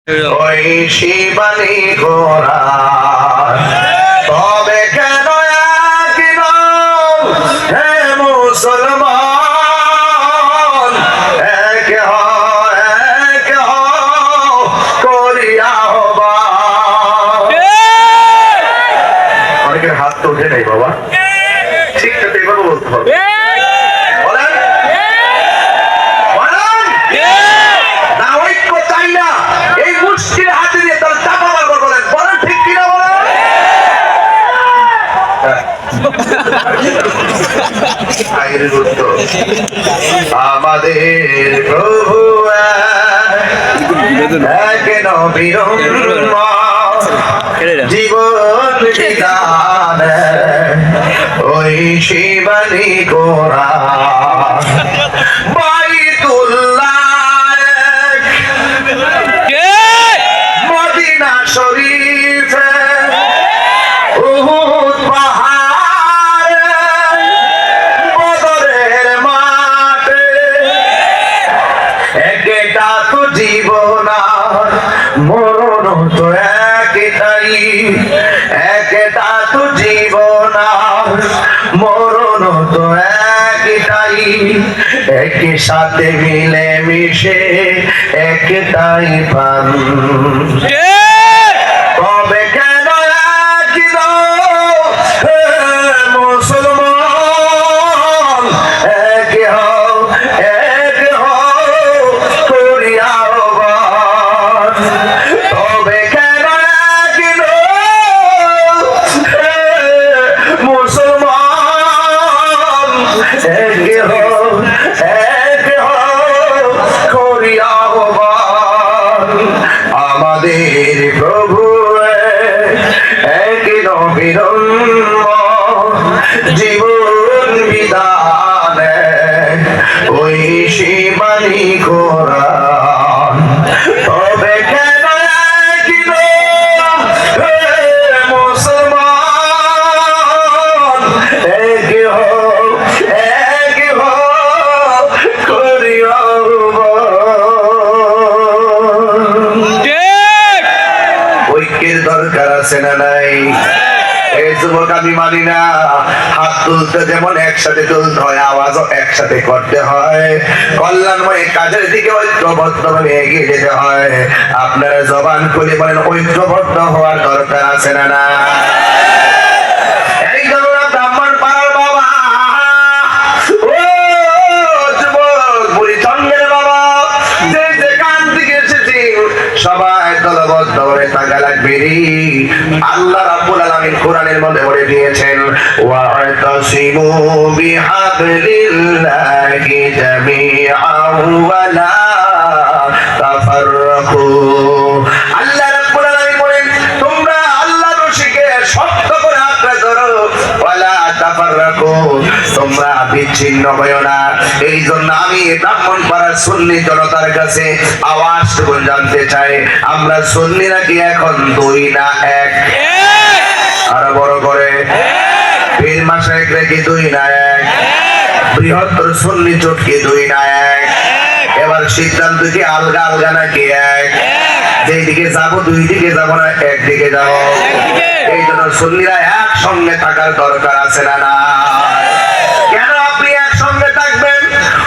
ওই শিবানী ঘোড়া তবে কেন হে মুসলমান এক করিয়া হবা। অনেকের হাত তো উঠে নাই বাবা, ঠিক আছে এভাবে বলতে হবে। আমাদের প্রভু এক নবীর জীবন বিধান ওই শিবানী গোরা বাইতুল্লাহ মদিনা শরীফ উহুদ পাহাড় বদরের মাঠে একটা তো জীবন মরণ তো একটাই, একটা তো জীবন মরণ তো একটাই, একই সাথে মিলে মিশে একটাই প্রাণ। তবে কেন মুসলমান এক করিয়া হবা। তবে কেন মুসলমান এক করিয়া হবা। আমাদের প্রভু এক নবীর জীবন বিধান ওই শিবানী ঘোরা। তবে কেন মুসলমান এক করিয়া ঐক্যের দরকার আছে না নাই? এই যুবক আমি মানি না, হাত তুলতে যেমন একসাথে তুলতে হয়, আওয়াজও একসাথে করতে হয়, কল্যাণময় কাজের দিকে ঐক্যবদ্ধভাবে এগিয়ে যেতে হয়। আপনারা জবান খুলে বলেন ঐক্যবদ্ধ হওয়ার দরকার আছে না না? এই জন্য ব্রাহ্মণ পাড়ার বাবা, ও যুবক বুড়িচন্দ্রের বাবা, যে যেখান থেকে এসেছি সবাই দলবদ্ধ হয়ে থাকা লাগবে। আল্লাহ রাব্বুল আলামিন কোরআনের মধ্যে বলে দিয়েছেন ওয়া'তাসিমু বিহাবলিল্লাহি জামিআন ওয়া লা তাফাররাকু। আল্লাহ রাব্বুল আলামিন বলেন তোমরা আল্লাহর রশিকে শক্ত করে আঁকড়ে ধরো, ওয়া লা তাফাররাকু, তোমরা বিচ্ছিন্ন হয়ো না। এই জন্য আমি ব্রাহ্মণপাড়ার সুন্নি জনতার কাছে আওয়াজটুকু জানতে চাই, আমরা সুন্নি নাকি এখন দুই না এক? আরো বড় করে পীর মাশায়েখ কি দুই না এক? বৃহত্তর সুন্নি জোট কি দুই না এক? এবার সিদ্ধান্ত কি আলগা আলগা নাকি এক? যেদিকে যাবো দুই দিকে যাবো না একদিকে যাবো? এই জন্য সুন্নিরা একসঙ্গে থাকার দরকার আছে না না? কেন আপনি একসঙ্গে থাকবেন?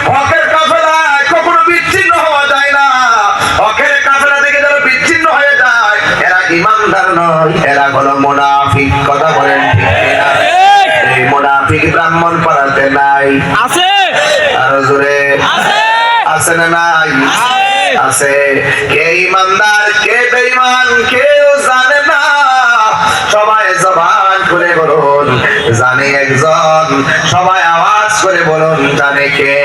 হকের কাফেলায় কখনো বিচ্ছিন্ন হওয়া যায় না। হকের কাফেলা থেকে যারা বিচ্ছিন্ন হয়ে যায় এরা ইমানদার নয়, এরা হলো মুনাফিক। কথা বলেন ঠিক কিনা? এই মুনাফিক ব্রাহ্মণ পাড়াতে নাই? আছে। আরো জোরে আছে না নাই? আছে। কে ইমানদার কে বেঈমান কেউ জানে না। সবাই জবান খুলে বলুন জানে একজন, সবাই আওয়াজ করে বলুন জানে কে?